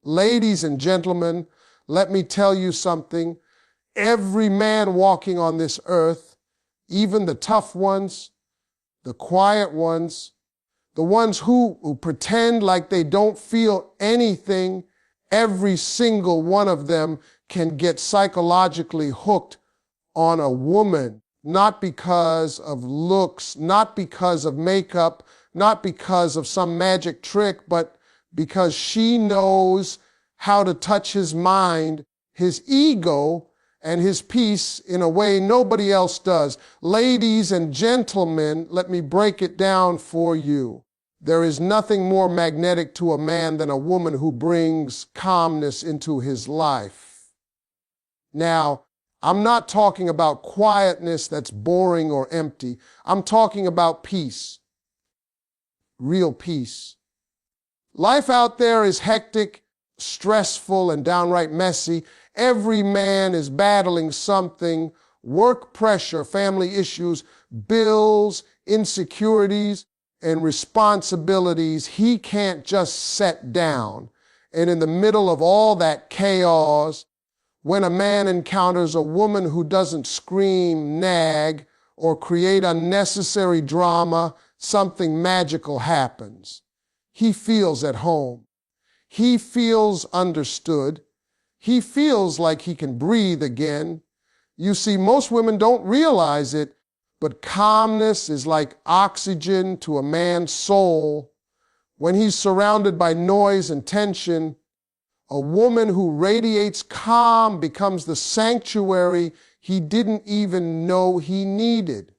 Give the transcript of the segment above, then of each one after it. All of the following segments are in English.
Ladies and gentlemen, let me tell you something. Every man walking on this earth, even the tough ones, the quiet ones, the ones who pretend like they don't feel anything, every single one of them can get psychologically hooked on a woman, not because of looks, not because of makeup, not because of some magic trick, but because she knows how to touch his mind, his ego, and his peace in a way nobody else does. Ladies and gentlemen, let me break it down for you. There is nothing more magnetic to a man than a woman who brings calmness into his life. Now, I'm not talking about quietness that's boring or empty. I'm talking about peace, real peace. Life out there is hectic, stressful, and downright messy. Every man is battling something: work pressure, family issues, bills, insecurities, and responsibilities he can't just set down. And in the middle of all that chaos, when a man encounters a woman who doesn't scream, nag, or create unnecessary drama, something magical happens. He feels at home. He feels understood. He feels like he can breathe again. You see, most women don't realize it, but calmness is like oxygen to a man's soul. When he's surrounded by noise and tension, a woman who radiates calm becomes the sanctuary he didn't even know he needed.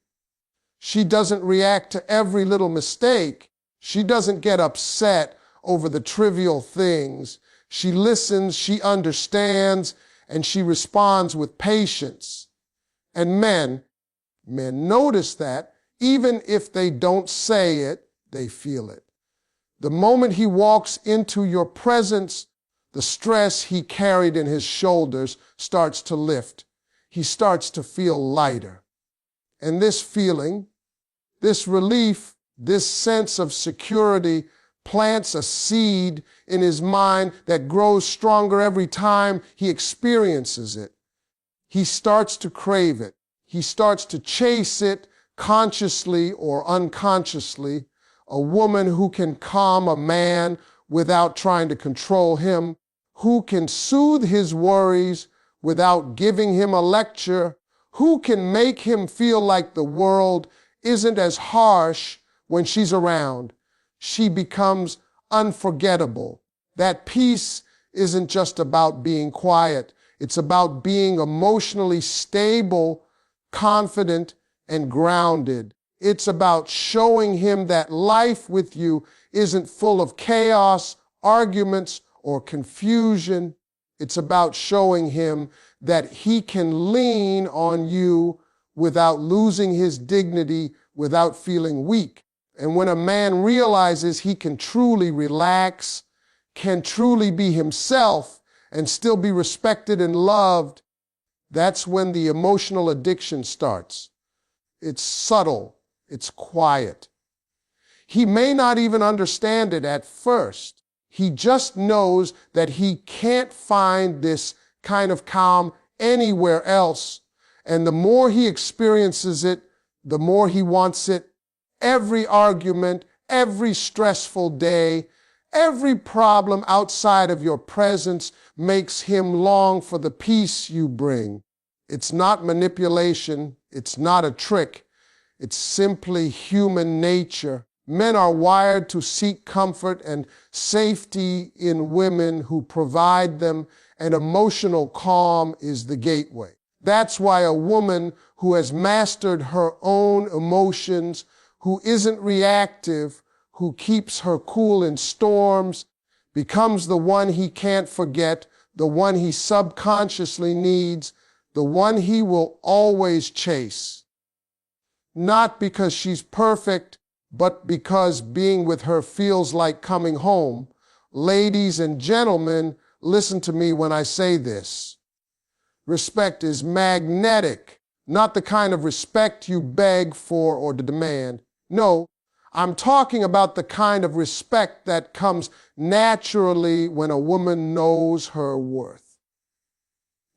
She doesn't react to every little mistake. She doesn't get upset over the trivial things. She listens, she understands, and she responds with patience. And men notice that. Even if they don't say it, they feel it. The moment he walks into your presence, the stress he carried in his shoulders starts to lift. He starts to feel lighter. And this feeling, this relief, this sense of security plants a seed in his mind that grows stronger every time he experiences it. He starts to crave it. He starts to chase it consciously or unconsciously. A woman who can calm a man without trying to control him, who can soothe his worries without giving him a lecture, who can make him feel like the world isn't as harsh when she's around. She becomes unforgettable. That peace isn't just about being quiet. It's about being emotionally stable, confident, and grounded. It's about showing him that life with you isn't full of chaos, arguments, or confusion. It's about showing him that he can lean on you without losing his dignity, without feeling weak. And when a man realizes he can truly relax, can truly be himself, and still be respected and loved, that's when the emotional addiction starts. It's subtle. It's quiet. He may not even understand it at first. He just knows that he can't find this kind of calm anywhere else. And the more he experiences it, the more he wants it. Every argument, every stressful day, every problem outside of your presence makes him long for the peace you bring. It's not manipulation. It's not a trick. It's simply human nature. Men are wired to seek comfort and safety in women who provide them, and emotional calm is the gateway. That's why a woman who has mastered her own emotions, who isn't reactive, who keeps her cool in storms, becomes the one he can't forget, the one he subconsciously needs, the one he will always chase. Not because she's perfect, but because being with her feels like coming home. Ladies and gentlemen, listen to me when I say this. Respect is magnetic, not the kind of respect you beg for or demand. No, I'm talking about the kind of respect that comes naturally when a woman knows her worth.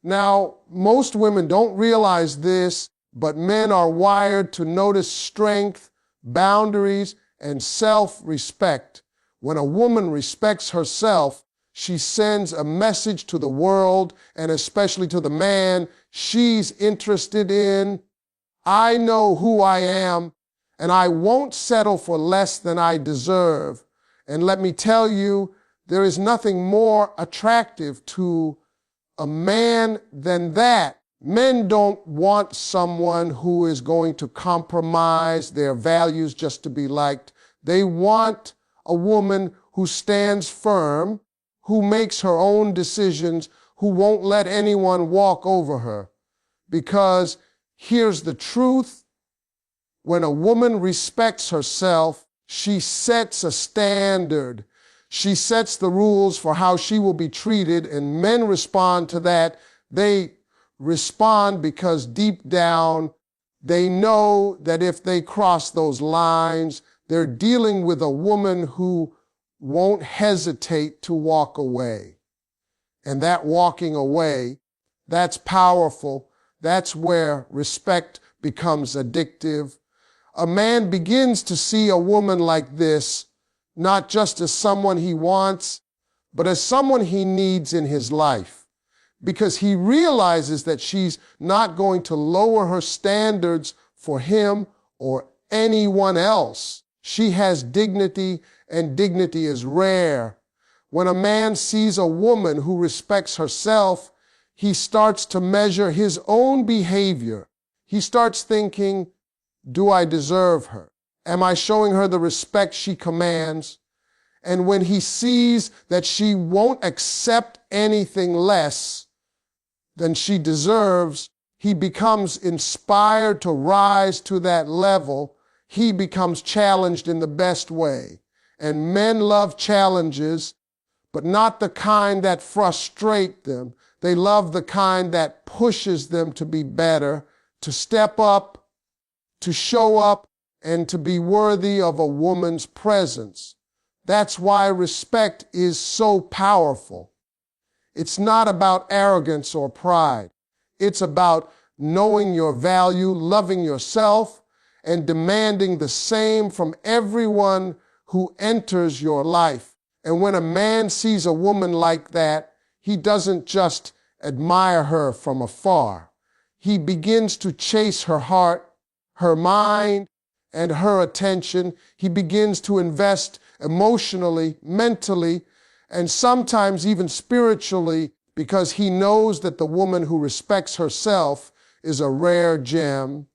Now, most women don't realize this, but men are wired to notice strength, boundaries, and self-respect. When a woman respects herself, she sends a message to the world, and especially to the man she's interested in. I know who I am, and I won't settle for less than I deserve. And let me tell you, there is nothing more attractive to a man than that. Men don't want someone who is going to compromise their values just to be liked. They want a woman who stands firm, who makes her own decisions, who won't let anyone walk over her. Because here's the truth. When a woman respects herself, she sets a standard. She sets the rules for how she will be treated, and men respond to that. They respond because deep down, they know that if they cross those lines, they're dealing with a woman who won't hesitate to walk away. And that walking away, that's powerful. That's where respect becomes addictive. A man begins to see a woman like this, not just as someone he wants, but as someone he needs in his life, because he realizes that she's not going to lower her standards for him or anyone else. She has dignity, and dignity is rare. When a man sees a woman who respects herself, he starts to measure his own behavior. He starts thinking, do I deserve her? Am I showing her the respect she commands? And when he sees that she won't accept anything less than she deserves, he becomes inspired to rise to that level. He becomes challenged in the best way. And men love challenges, but not the kind that frustrate them. They love the kind that pushes them to be better, to step up, to show up, and to be worthy of a woman's presence. That's why respect is so powerful. It's not about arrogance or pride. It's about knowing your value, loving yourself, and demanding the same from everyone who enters your life. And when a man sees a woman like that, he doesn't just admire her from afar. He begins to chase her heart, her mind, and her attention. He begins to invest emotionally, mentally, and sometimes even spiritually, because he knows that the woman who respects herself is a rare gem.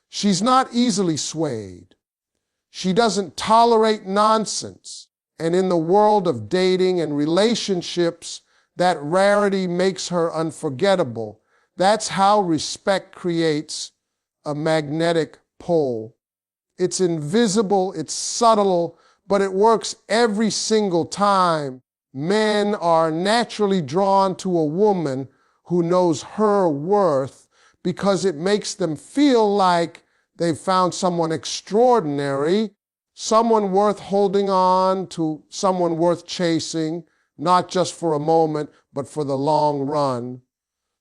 She's not easily swayed. She doesn't tolerate nonsense. And in the world of dating and relationships, that rarity makes her unforgettable. That's how respect creates a magnetic pull. It's invisible, it's subtle, but it works every single time. Men are naturally drawn to a woman who knows her worth because it makes them feel like they've found someone extraordinary, someone worth holding on to, someone worth chasing, not just for a moment, but for the long run.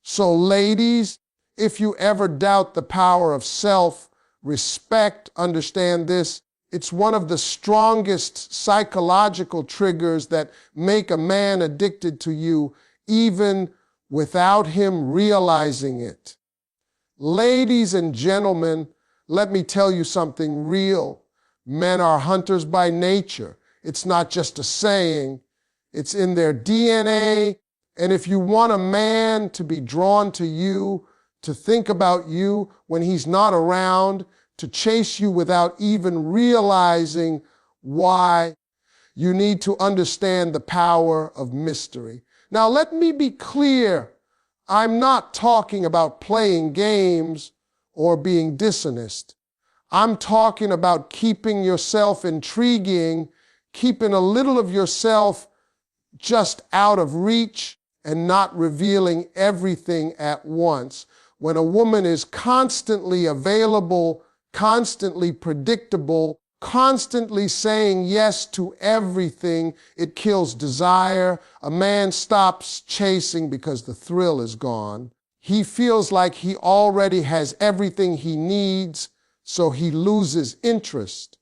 So ladies, if you ever doubt the power of self-respect, understand this. It's one of the strongest psychological triggers that make a man addicted to you, even without him realizing it. Ladies and gentlemen, let me tell you something real. Men are hunters by nature. It's not just a saying. It's in their DNA. And if you want a man to be drawn to you, to think about you when he's not around, to chase you without even realizing why, you need to understand the power of mystery. Now, let me be clear. I'm not talking about playing games or being dishonest. I'm talking about keeping yourself intriguing, keeping a little of yourself just out of reach and not revealing everything at once. When a woman is constantly available, constantly predictable, constantly saying yes to everything, it kills desire. A man stops chasing because the thrill is gone. He feels like he already has everything he needs, so he loses interest.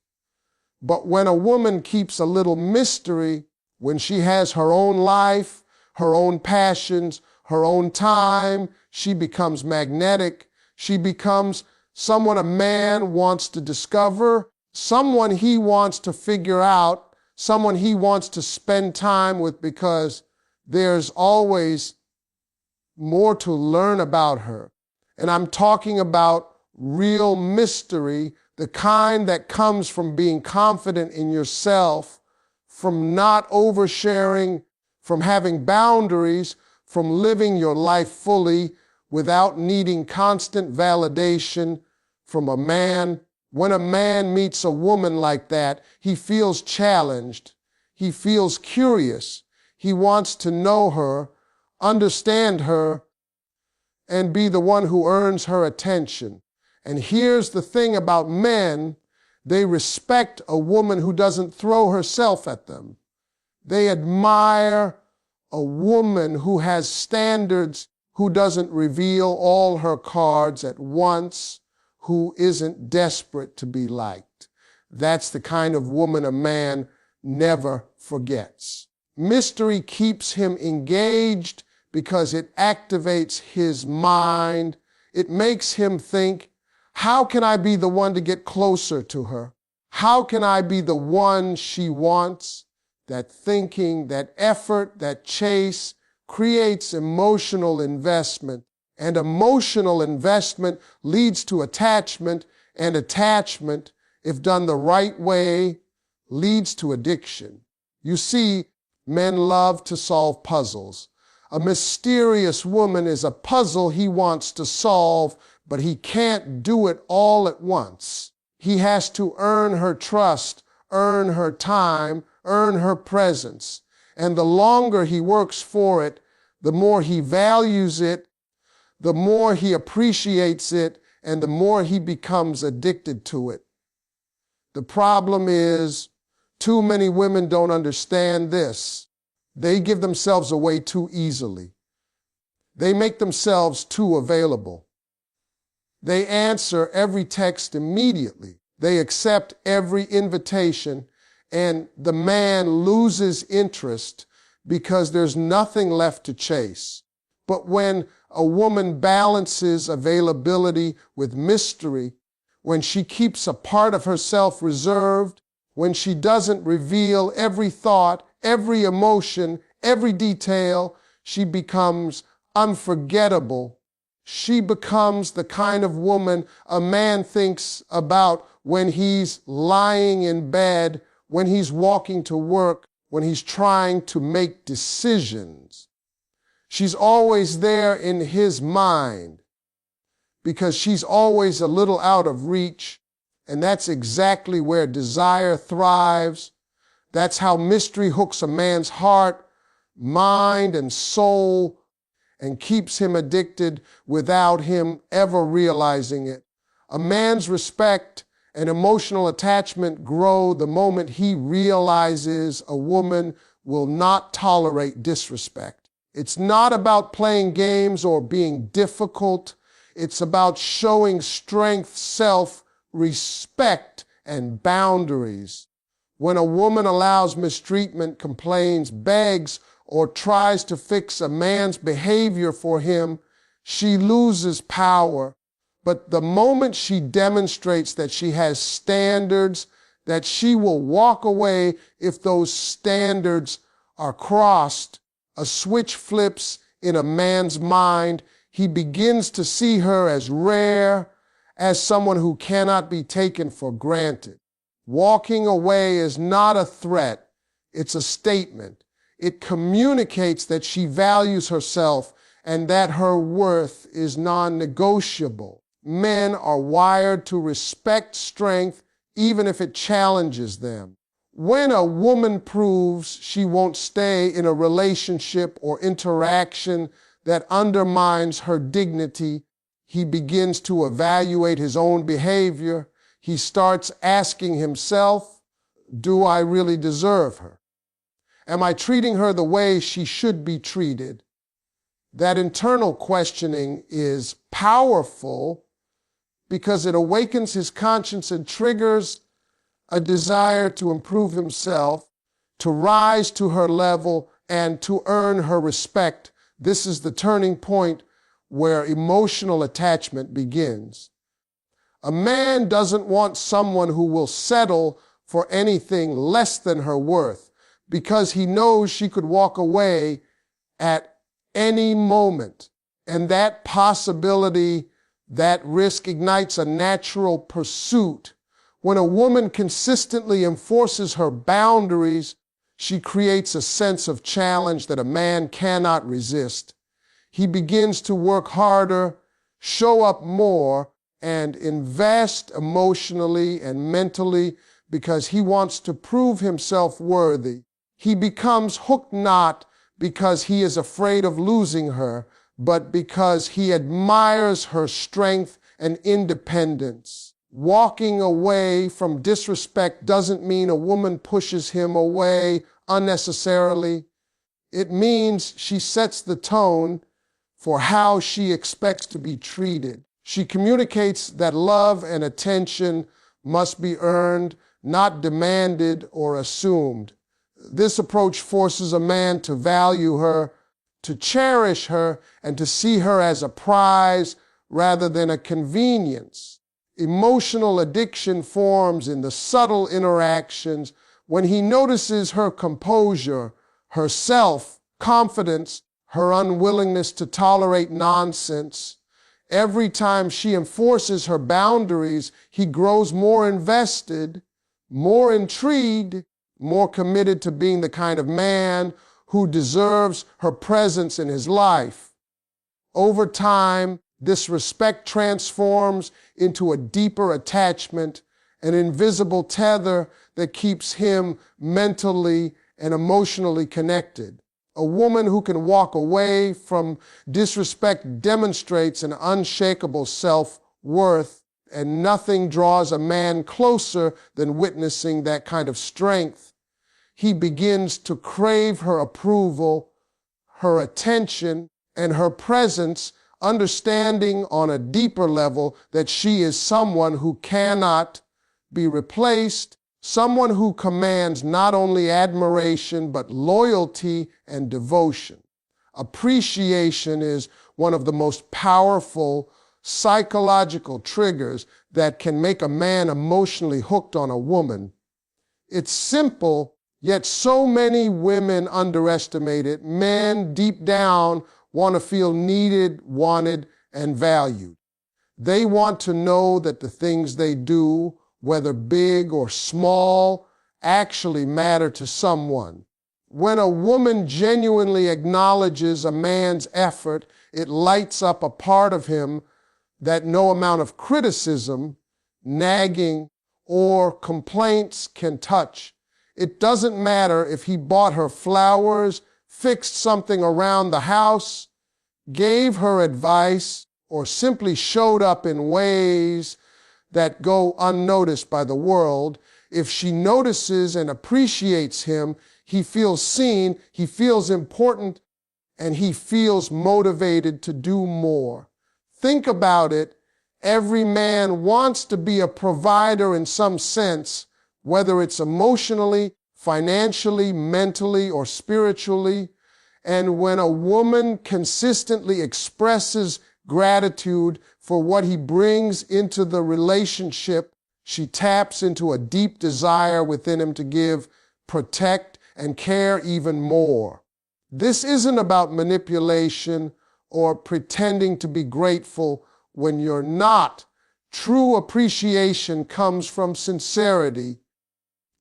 But when a woman keeps a little mystery, when she has her own life, her own passions, her own time, she becomes magnetic. She becomes someone a man wants to discover, someone he wants to figure out, someone he wants to spend time with, because there's always more to learn about her. And I'm talking about real mystery, the kind that comes from being confident in yourself, from not oversharing, from having boundaries, from living your life fully without needing constant validation from a man. When a man meets a woman like that, he feels challenged. He feels curious. He wants to know her, understand her, and be the one who earns her attention. And here's the thing about men: they respect a woman who doesn't throw herself at them. They admire a woman who has standards, who doesn't reveal all her cards at once, who isn't desperate to be liked. That's the kind of woman a man never forgets. Mystery keeps him engaged because it activates his mind. It makes him think, how can I be the one to get closer to her? How can I be the one she wants? That thinking, that effort, that chase creates emotional investment. And emotional investment leads to attachment, and attachment, if done the right way, leads to addiction. You see, men love to solve puzzles. A mysterious woman is a puzzle he wants to solve, but he can't do it all at once. He has to earn her trust, earn her time, earn her presence. And the longer he works for it, the more he values it, the more he appreciates it, and the more he becomes addicted to it. The problem is, too many women don't understand this. They give themselves away too easily. They make themselves too available. They answer every text immediately. They accept every invitation, and the man loses interest because there's nothing left to chase. But when a woman balances availability with mystery, when she keeps a part of herself reserved, when she doesn't reveal every thought, every emotion, every detail, she becomes unforgettable. She becomes the kind of woman a man thinks about when he's lying in bed, when he's walking to work, when he's trying to make decisions. She's always there in his mind because she's always a little out of reach, and that's exactly where desire thrives. That's how mystery hooks a man's heart, mind, and soul, and keeps him addicted without him ever realizing it. A man's respect and emotional attachment grow the moment he realizes a woman will not tolerate disrespect. It's not about playing games or being difficult. It's about showing strength, self-respect, and boundaries. When a woman allows mistreatment, complains, begs, or tries to fix a man's behavior for him, she loses power. But the moment she demonstrates that she has standards, that she will walk away if those standards are crossed, a switch flips in a man's mind. He begins to see her as rare, as someone who cannot be taken for granted. Walking away is not a threat, it's a statement. It communicates that she values herself and that her worth is non-negotiable. Men are wired to respect strength even if it challenges them. When a woman proves she won't stay in a relationship or interaction that undermines her dignity, he begins to evaluate his own behavior. He starts asking himself, do I really deserve her? Am I treating her the way she should be treated? That internal questioning is powerful because it awakens his conscience and triggers a desire to improve himself, to rise to her level, and to earn her respect. This is the turning point where emotional attachment begins. A man doesn't want someone who will settle for anything less than her worth because he knows she could walk away at any moment. And that possibility, that risk ignites a natural pursuit. When a woman consistently enforces her boundaries, she creates a sense of challenge that a man cannot resist. He begins to work harder, show up more, and invest emotionally and mentally because he wants to prove himself worthy. He becomes hooked not because he is afraid of losing her, but because he admires her strength and independence. Walking away from disrespect doesn't mean a woman pushes him away unnecessarily. It means she sets the tone for how she expects to be treated. She communicates that love and attention must be earned, not demanded or assumed. This approach forces a man to value her, to cherish her, and to see her as a prize rather than a convenience. Emotional addiction forms in the subtle interactions when he notices her composure, her self-confidence, her unwillingness to tolerate nonsense. Every time she enforces her boundaries, he grows more invested, more intrigued, more committed to being the kind of man who deserves her presence in his life. Over time, this respect transforms into a deeper attachment, an invisible tether that keeps him mentally and emotionally connected. A woman who can walk away from disrespect demonstrates an unshakable self-worth, and nothing draws a man closer than witnessing that kind of strength. He begins to crave her approval, her attention, and her presence, understanding on a deeper level that she is someone who cannot be replaced, someone who commands not only admiration, but loyalty and devotion. Appreciation is one of the most powerful psychological triggers that can make a man emotionally hooked on a woman. It's simple, yet so many women underestimate it. Men deep down want to feel needed, wanted, and valued. They want to know that the things they do, whether big or small, actually matter to someone. When a woman genuinely acknowledges a man's effort, it lights up a part of him that no amount of criticism, nagging, or complaints can touch. It doesn't matter if he bought her flowers, fixed something around the house, gave her advice, or simply showed up in ways that go unnoticed by the world. If she notices and appreciates him, he feels seen, he feels important, and he feels motivated to do more. Think about it. Every man wants to be a provider in some sense, whether it's emotionally, financially, mentally, or spiritually. And when a woman consistently expresses gratitude for what he brings into the relationship, she taps into a deep desire within him to give, protect, and care even more. This isn't about manipulation or pretending to be grateful when you're not. True appreciation comes from sincerity.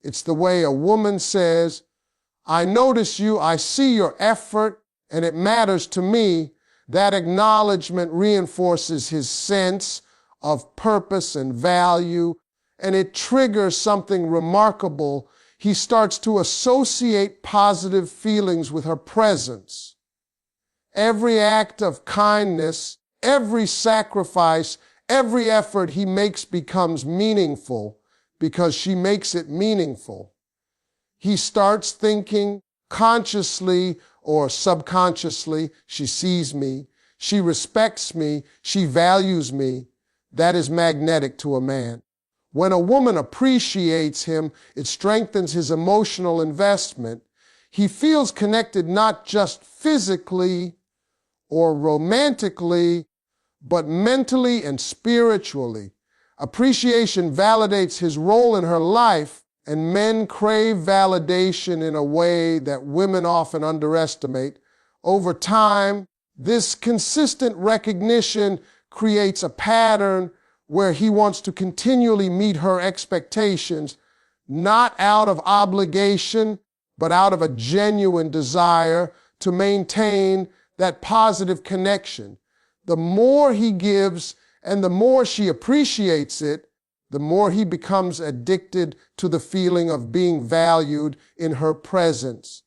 It's the way a woman says, I notice you, I see your effort, and it matters to me. That acknowledgement reinforces his sense of purpose and value, and it triggers something remarkable. He starts to associate positive feelings with her presence. Every act of kindness, every sacrifice, Every effort he makes becomes meaningful because she makes it meaningful. He starts thinking consciously or subconsciously, she sees me, she respects me, she values me. That is magnetic to a man. When a woman appreciates him, it strengthens his emotional investment. He feels connected not just physically or romantically, but mentally and spiritually. Appreciation validates his role in her life, and men crave validation in a way that women often underestimate. Over time, this consistent recognition creates a pattern where he wants to continually meet her expectations, not out of obligation, but out of a genuine desire to maintain that positive connection. The more he gives and the more she appreciates it, the more he becomes addicted to the feeling of being valued in her presence.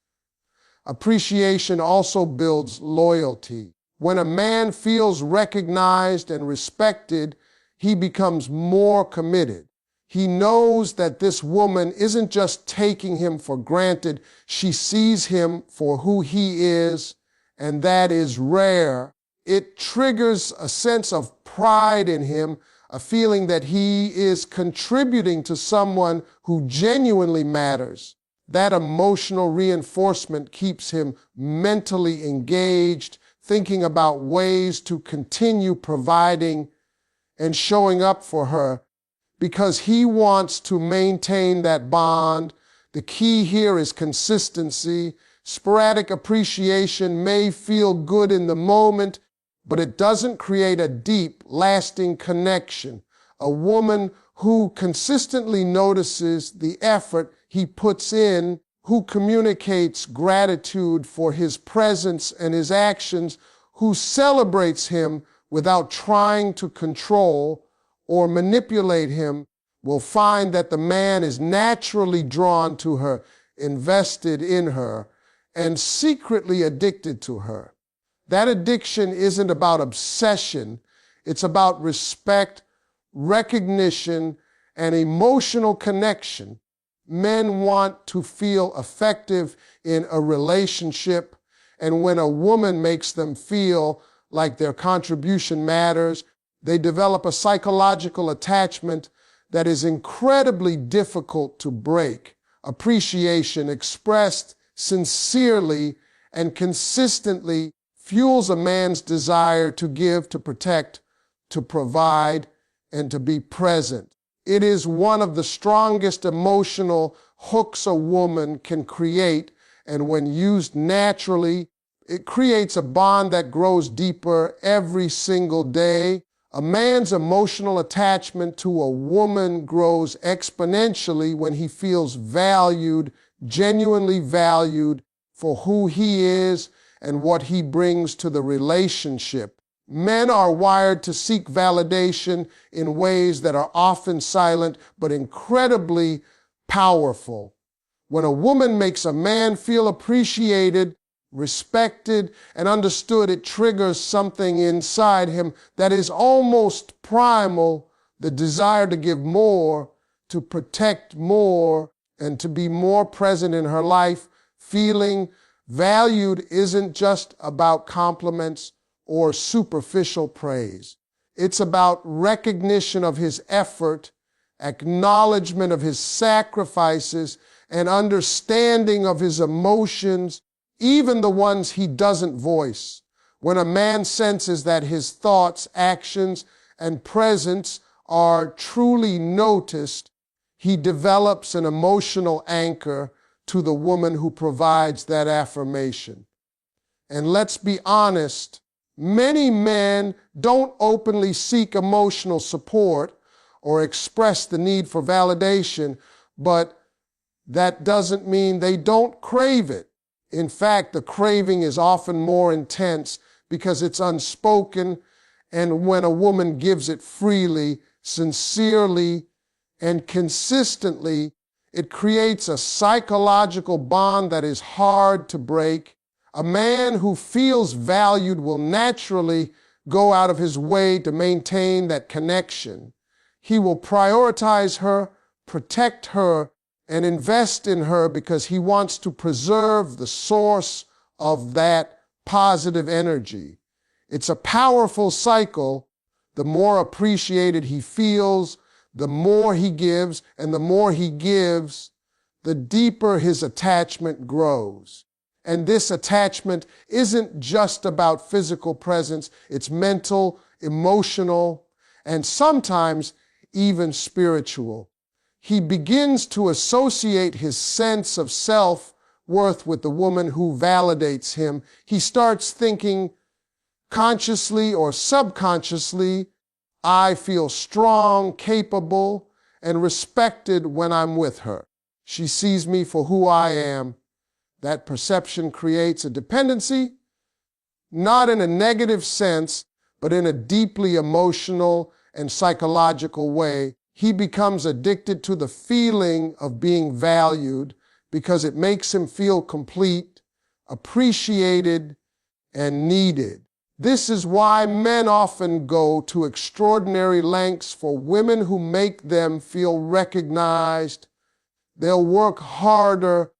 Appreciation also builds loyalty. When a man feels recognized and respected, he becomes more committed. He knows that this woman isn't just taking him for granted. She sees him for who he is, and that is rare. It triggers a sense of pride in him, a feeling that he is contributing to someone who genuinely matters. That emotional reinforcement keeps him mentally engaged, thinking about ways to continue providing and showing up for her because he wants to maintain that bond. The key here is consistency. Sporadic appreciation may feel good in the moment, but it doesn't create a deep, lasting connection. A woman who consistently notices the effort he puts in, who communicates gratitude for his presence and his actions, who celebrates him without trying to control or manipulate him, will find that the man is naturally drawn to her, invested in her, and secretly addicted to her. That addiction isn't about obsession. It's about respect, recognition, and emotional connection. Men want to feel effective in a relationship, and when a woman makes them feel like their contribution matters, they develop a psychological attachment that is incredibly difficult to break. Appreciation expressed sincerely and consistently fuels a man's desire to give, to protect, to provide, and to be present. It is one of the strongest emotional hooks a woman can create, and when used naturally, it creates a bond that grows deeper every single day. A man's emotional attachment to a woman grows exponentially when he feels valued, genuinely valued for who he is and what he brings to the relationship. Men are wired to seek validation in ways that are often silent but incredibly powerful. When a woman makes a man feel appreciated, respected, and understood, it triggers something inside him that is almost primal, the desire to give more, to protect more, and to be more present in her life. Feeling valued isn't just about compliments or superficial praise. It's about recognition of his effort, acknowledgement of his sacrifices, and understanding of his emotions, even the ones he doesn't voice. When a man senses that his thoughts, actions, and presence are truly noticed, he develops an emotional anchor to the woman who provides that affirmation. And let's be honest, many men don't openly seek emotional support or express the need for validation, but that doesn't mean they don't crave it. In fact, the craving is often more intense because it's unspoken, and when a woman gives it freely, sincerely, and consistently, it creates a psychological bond that is hard to break. A man who feels valued will naturally go out of his way to maintain that connection. He will prioritize her, protect her, and invest in her because he wants to preserve the source of that positive energy. It's a powerful cycle. The more appreciated he feels, the more he gives, and the more he gives, the deeper his attachment grows. And this attachment isn't just about physical presence, it's mental, emotional, and sometimes even spiritual. He begins to associate his sense of self-worth with the woman who validates him. He starts thinking consciously or subconsciously, I feel strong, capable, and respected when I'm with her. She sees me for who I am. That perception creates a dependency, not in a negative sense, but in a deeply emotional and psychological way. He becomes addicted to the feeling of being valued because it makes him feel complete, appreciated, and needed. This is why men often go to extraordinary lengths for women who make them feel recognized. They'll work harder,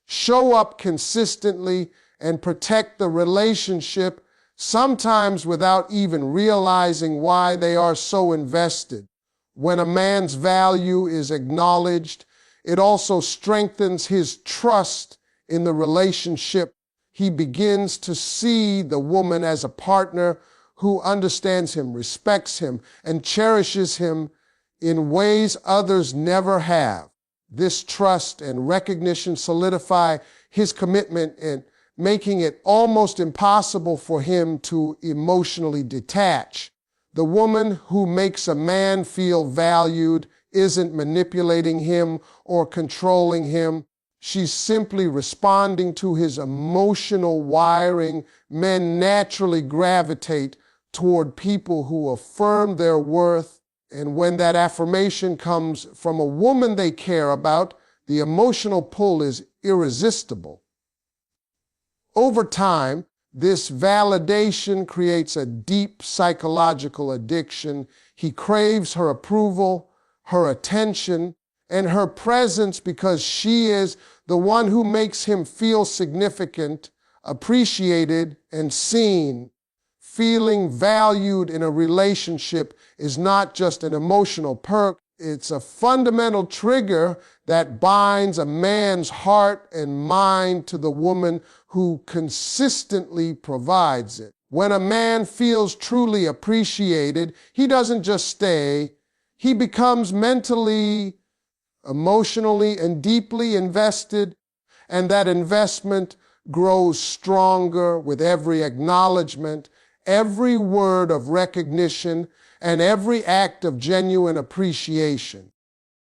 show up consistently, and protect the relationship, sometimes without even realizing why they are so invested. When a man's value is acknowledged, it also strengthens his trust in the relationship. He begins to see the woman as a partner who understands him, respects him, and cherishes him in ways others never have. This trust and recognition solidify his commitment and making it almost impossible for him to emotionally detach. The woman who makes a man feel valued isn't manipulating him or controlling him. She's simply responding to his emotional wiring. Men naturally gravitate toward people who affirm their worth. And when that affirmation comes from a woman they care about, the emotional pull is irresistible. Over time, this validation creates a deep psychological addiction. He craves her approval, her attention, and her presence because she is the one who makes him feel significant, appreciated, and seen. Feeling valued in a relationship is not just an emotional perk, it's a fundamental trigger that binds a man's heart and mind to the woman who consistently provides it. When a man feels truly appreciated, he doesn't just stay, he becomes mentally, emotionally, and deeply invested, and that investment grows stronger with every acknowledgement, every word of recognition, and every act of genuine appreciation.